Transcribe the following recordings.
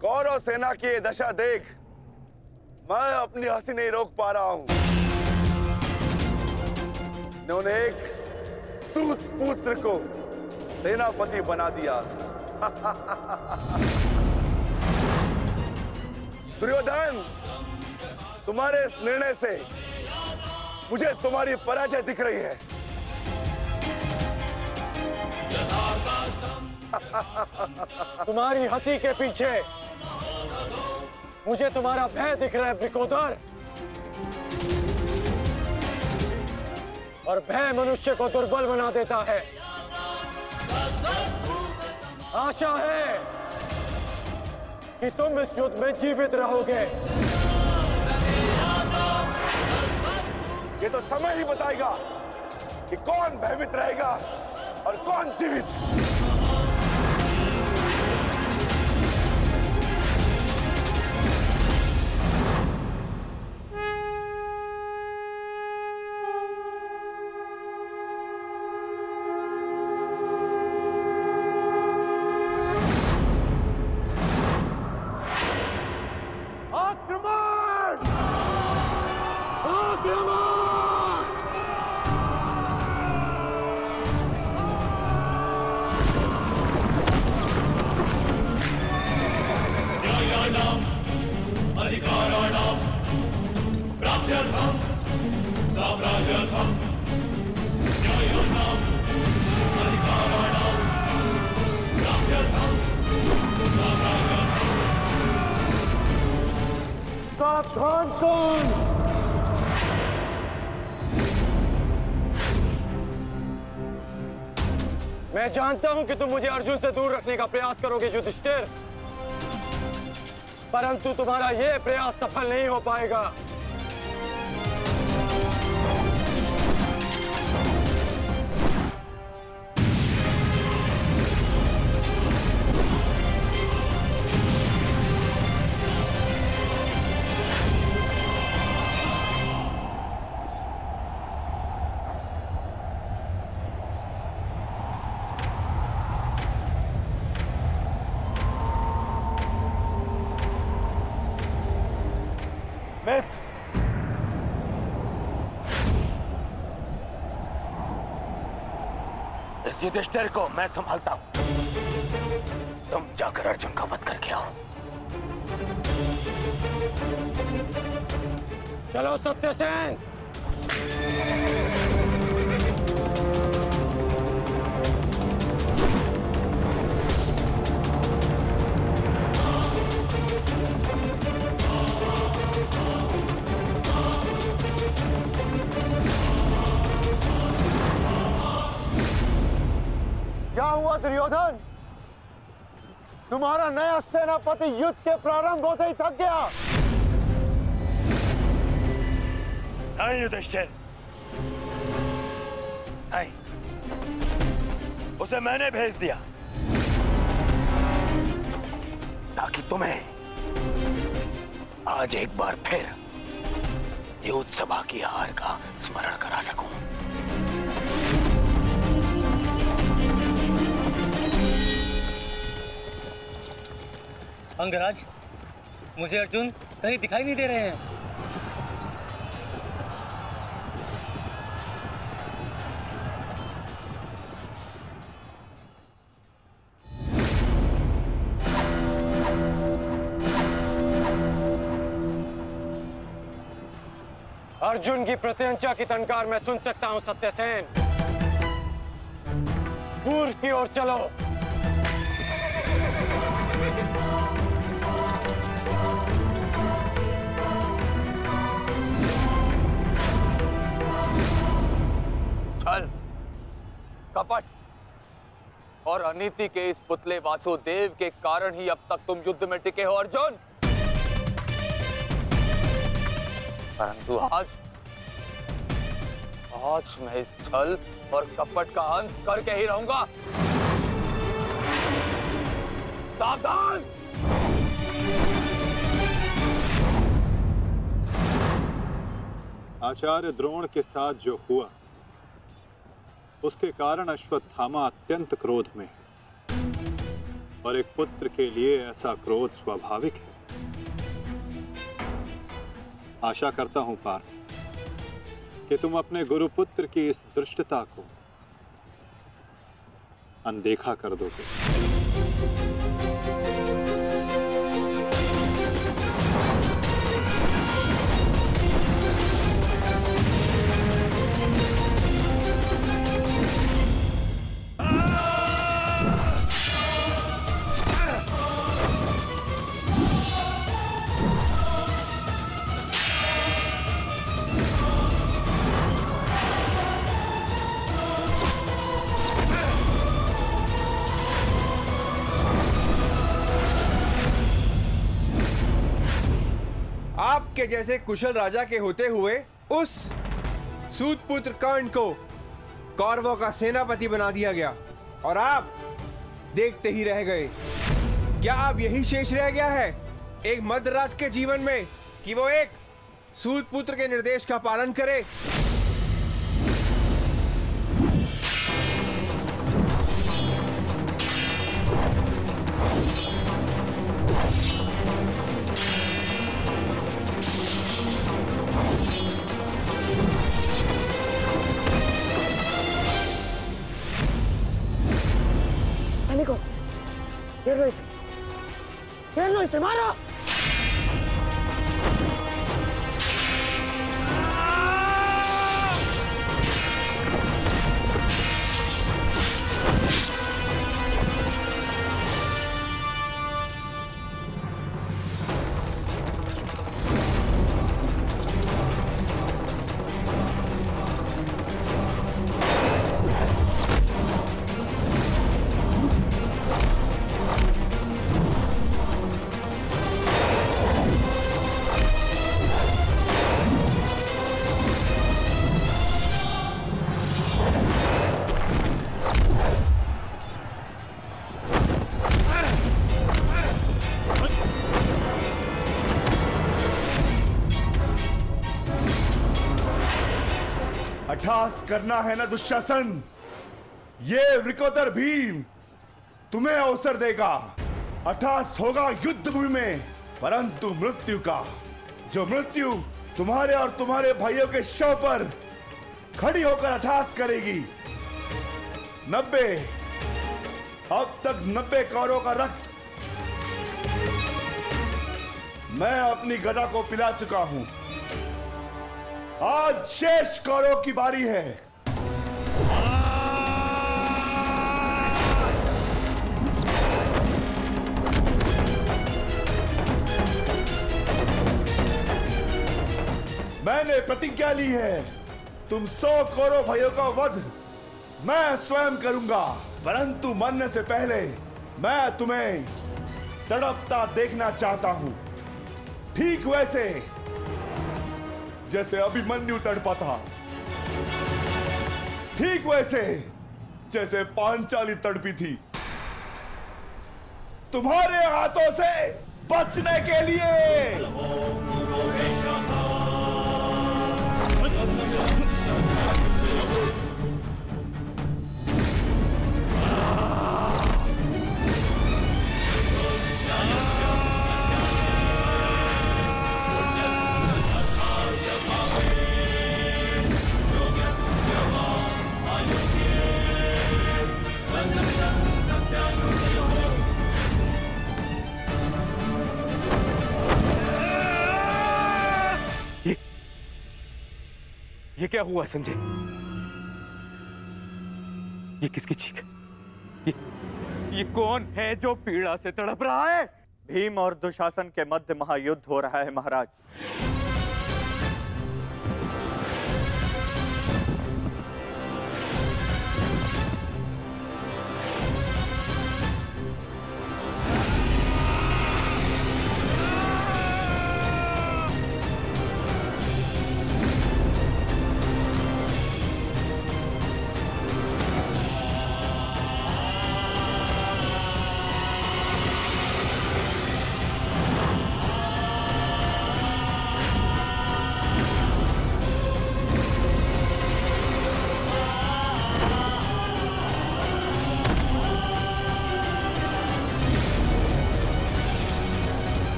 कौरव सेना की ये दशा देख मैं अपनी हंसी नहीं रोक पा रहा हूं। इन्होंने एक सूत पुत्र को सेनापति बना दिया। दुर्योधन, तुम्हारे इस निर्णय से मुझे तुम्हारी पराजय दिख रही है। तुम्हारी हंसी के पीछे मुझे तुम्हारा भय दिख रहा है वृकोदर। और भय मनुष्य को दुर्बल बना देता है। आशा है कि तुम इस युद्ध में जीवित रहोगे। ये तो समय ही बताएगा कि कौन भयभीत रहेगा और कौन जीवित। सावधान कौन? मैं जानता हूं कि तुम मुझे अर्जुन से दूर रखने का प्रयास करोगे युधिष्ठिर, परंतु तुम्हारा यह प्रयास सफल नहीं हो पाएगा। इस युधिष्ठिर को मैं संभालता हूं। तुम जाकर अर्जुन का वध करके आओ। चलो सत्यसेन। क्या हुआ दुर्योधन? तुम्हारा नया सेनापति युद्ध के प्रारंभ होते ही थक गया। नहीं युधिष्ठिर, नहीं, उसे मैंने भेज दिया ताकि तुम्हें आज एक बार फिर युद्ध सभा की हार का स्मरण करा सकूं। अंगराज, मुझे अर्जुन कहीं दिखाई नहीं दे रहे हैं। अर्जुन की प्रत्यंचा की टंकार मैं सुन सकता हूं सत्यसेन। पूर्व की ओर चलो। छल, कपट और अनीति के इस पुतले वासुदेव के कारण ही अब तक तुम युद्ध में टिके हो अर्जुन। परंतु आज मैं इस छल और कपट का अंत करके ही रहूंगा। सावधान! आचार्य द्रोण के साथ जो हुआ उसके कारण अश्वत्थामा अत्यंत क्रोध में है और एक पुत्र के लिए ऐसा क्रोध स्वाभाविक है। आशा करता हूं पार्थ कि तुम अपने गुरुपुत्र की इस दुष्टता को अनदेखा कर दोगे। आपके जैसे कुशल राजा के होते हुए उस सूतपुत्र कर्ण को कौरवों का सेनापति बना दिया गया और आप देखते ही रह गए। क्या अब यही शेष रह गया है एक मध्यराज के जीवन में कि वो एक सूतपुत्र के निर्देश का पालन करे? घेर लो इसे, मारो। अट्ठास करना है ना दुशासन, ये वृकोदर भीम तुम्हें अवसर देगा। अट्ठास होगा युद्ध भूमि में, परंतु मृत्यु का, जो मृत्यु तुम्हारे और तुम्हारे भाइयों के शव पर खड़ी होकर अट्ठास करेगी। 90 अब तक 90 कौरवों का रक्त मैं अपनी गदा को पिला चुका हूं। आज शेष कौरवों की बारी है। मैंने प्रतिज्ञा ली है, तुम 100 कौरव भाइयों का वध मैं स्वयं करूंगा, परंतु मरने से पहले मैं तुम्हें तड़पता देखना चाहता हूं, ठीक वैसे जैसे अभिमन्यु तड़पा था, ठीक वैसे जैसे पांचाली तड़पी थी। तुम्हारे हाथों से बचने के लिए ये क्या हुआ संजय? ये किसकी चीख? ये कौन है जो पीड़ा से तड़प रहा है? भीम और दुशासन के मध्य महायुद्ध हो रहा है महाराज।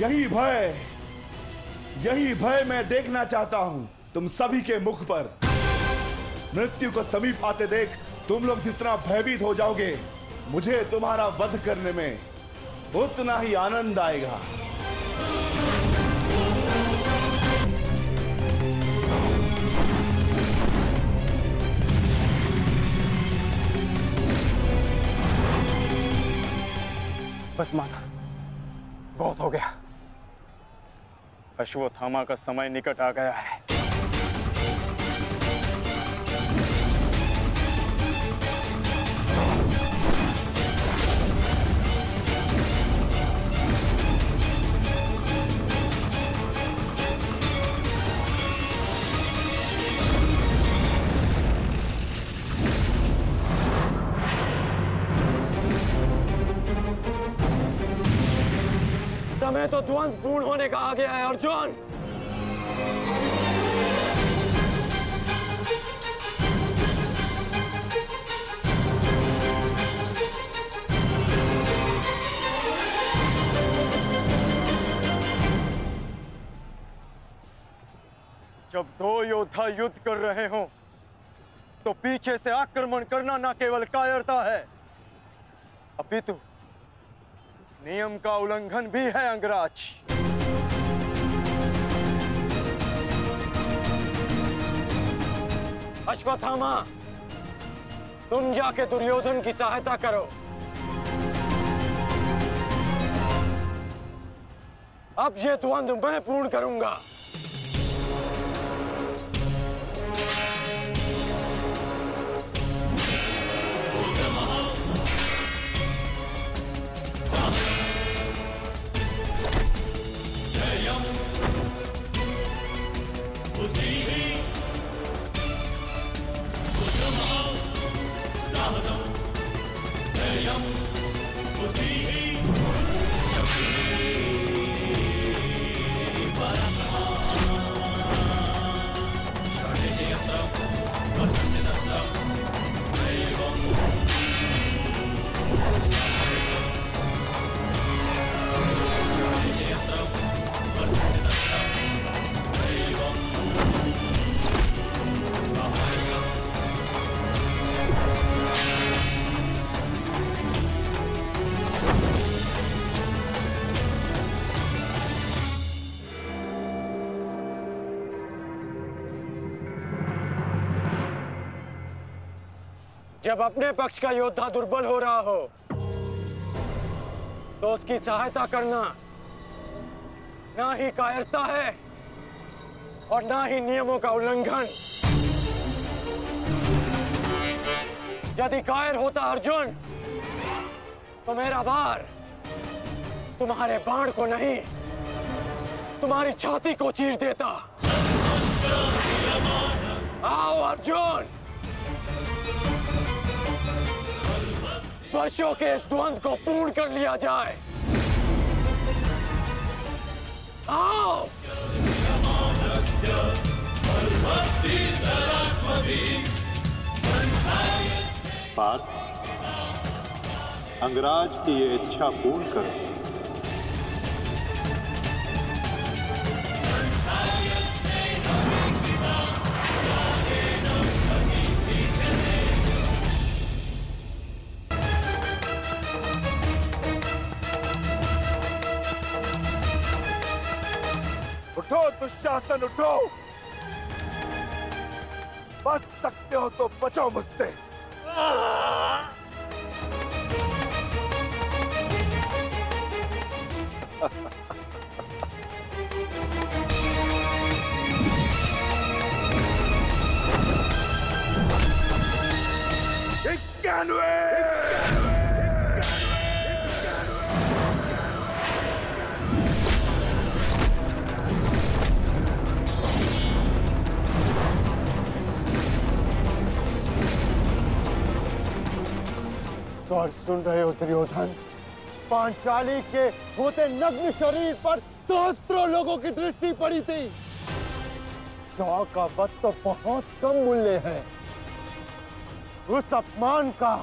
यही भय मैं देखना चाहता हूं तुम सभी के मुख पर। मृत्यु को समीप आते देख तुम लोग जितना भयभीत हो जाओगे, मुझे तुम्हारा वध करने में उतना ही आनंद आएगा। बस माता, बहुत हो गया। अश्वत्थामा का समय निकट आ गया है। समय तो द्वंद्व पूर्ण होने का आ गया है अर्जुन। जब दो योद्धा युद्ध कर रहे हों, तो पीछे से आक्रमण करना न केवल कायरता है, अपितु नियम का उल्लंघन भी है अंगराज। अश्वत्थामा, तुम जाके दुर्योधन की सहायता करो। अब ये द्वंद्व मैं पूर्ण करूंगा। जब अपने पक्ष का योद्धा दुर्बल हो रहा हो, तो उसकी सहायता करना ना ही कायरता है और ना ही नियमों का उल्लंघन। यदि कायर होता अर्जुन, तो मेरा भार तुम्हारे बाण को नहीं, तुम्हारी छाती को चीर देता। आओ अर्जुन, वर्षों के इस द्वंद्व को पूर्ण कर लिया जाए। आओ। पार्थ, अंगराज की ये इच्छा पूर्ण करो। उठो दुशासन, उठो। बच सकते हो तो बचो मुझसे। स्वर सुन रहे हो दुर्योधन? पांचाली के होते नग्न शरीर पर सहस्त्रों लोगों की दृष्टि पड़ी थी। 100 का वध तो बहुत कम मूल्य है। उस अपमान का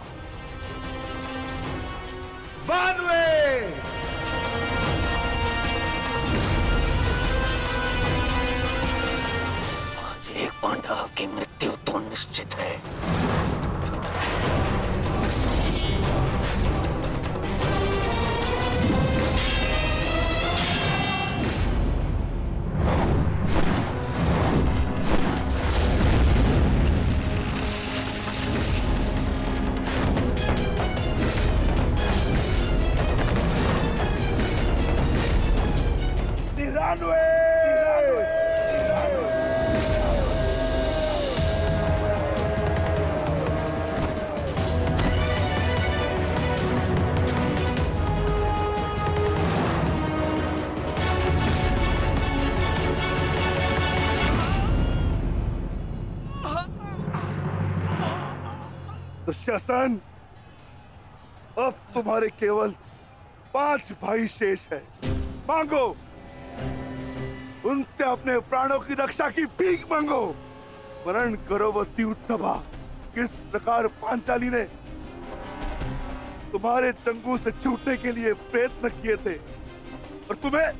बानवे एक पांडव की मृत्यु तो निश्चित है। दुशासन, अब तुम्हारे केवल 5 भाई शेष है। मांगो, उनसे अपने प्राणों की रक्षा की भीख मांगो। वर्ण करो वो उत्सवा, किस प्रकार पांचाली ने तुम्हारे चंगू से छूटने के लिए प्रयत्न किए थे और तुम्हें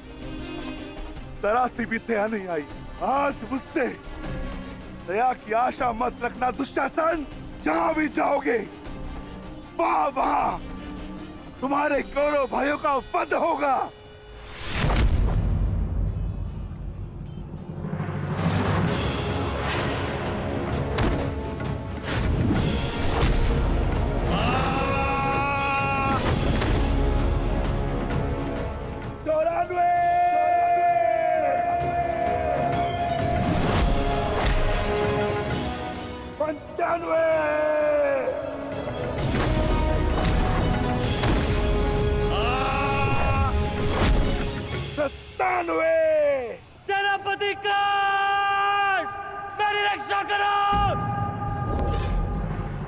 जरा सी भी दया नहीं आई। आज मुझसे दया की आशा मत रखना दुशासन। जहां भी जाओगे वहां तुम्हारे कौरव भाइयों का वध होगा। सेनापति कांड, मेरी रक्षा करो।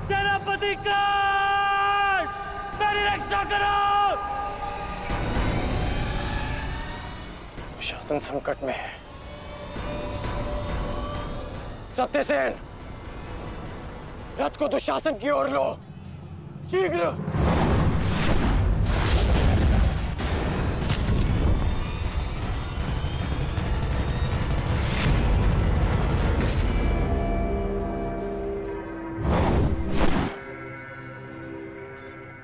सेनापति कांड, मेरी रक्षा करो। शासन संकट में है। सत्यसेन, रथ को दुशासन की ओर लो, शीघ्र।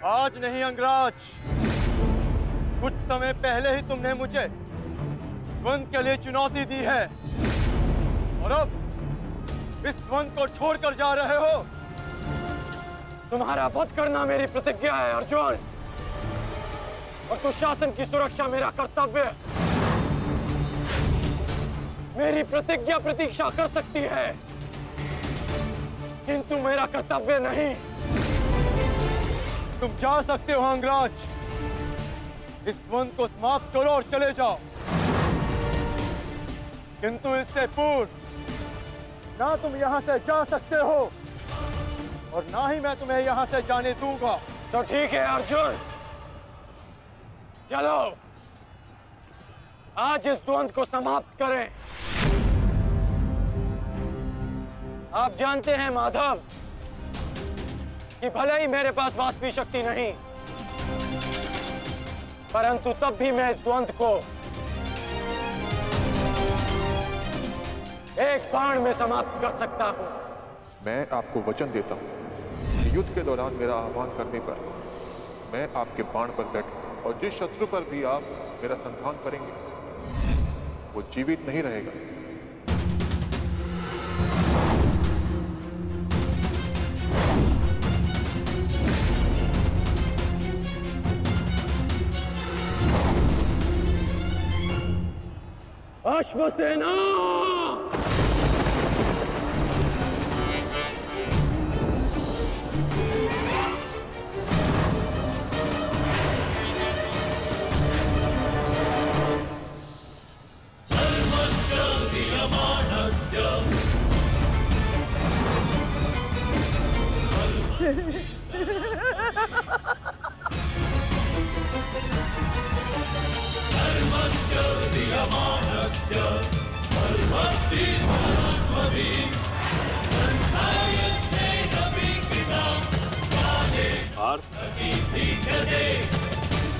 आज नहीं अंगराज, कुछ समय पहले ही तुमने मुझे द्वंद के लिए चुनौती दी है और अब इस द्वंद को छोड़कर जा रहे हो। तुम्हारा वध करना मेरी प्रतिज्ञा है अर्जुन, और दुशासन की सुरक्षा मेरा कर्तव्य है। मेरी प्रतिज्ञा प्रतीक्षा कर सकती है, किंतु मेरा कर्तव्य नहीं। तुम जा सकते हो अंगराज, इस द्वंद को समाप्त करो और चले जाओ, किंतु इससे पूर्व ना तुम यहां से जा सकते हो और ना ही मैं तुम्हें यहां से जाने दूंगा। तो ठीक है अर्जुन, चलो आज इस द्वंद को समाप्त करें। आप जानते हैं माधव कि भले ही मेरे पास वास्तविक शक्ति नहीं, परंतु तब भी मैं इस द्वंद को एक बाण में समाप्त कर सकता हूं। मैं आपको वचन देता हूं कि युद्ध के दौरान मेरा आह्वान करने पर मैं आपके बाण पर बैठूंगा और जिस शत्रु पर भी आप मेरा संधान करेंगे वो जीवित नहीं रहेगा। अश्वसेना,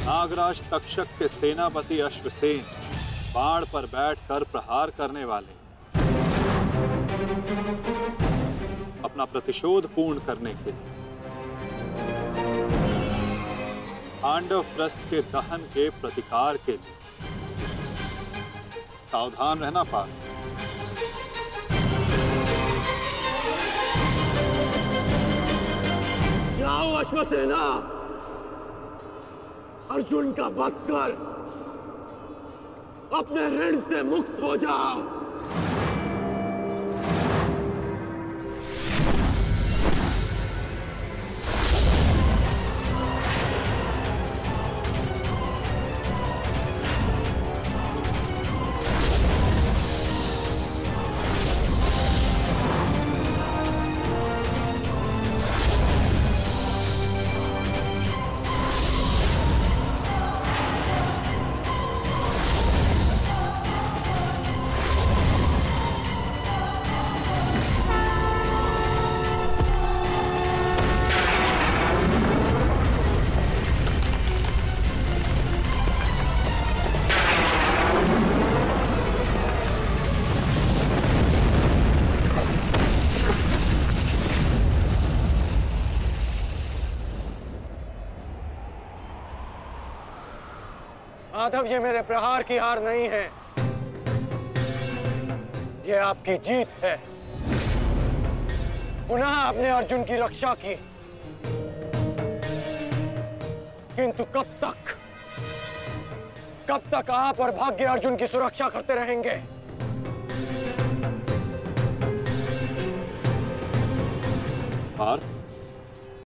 नागराज तक्षक के सेनापति अश्वसेन बाण पर बैठकर प्रहार करने वाले अपना प्रतिशोध पूर्ण करने के लिए पांडव प्रस्थ के दहन के प्रतिकार के लिए सावधान रहना पार्थ। जाओ अश्वसेना, अर्जुन का वध कर अपने ऋण से मुक्त हो जाओ। माधव, ये मेरे प्रहार की हार नहीं है, ये आपकी जीत है। पुनः आपने अर्जुन की रक्षा की, किंतु कब तक आप और भाग्य अर्जुन की सुरक्षा करते रहेंगे? पार्थ,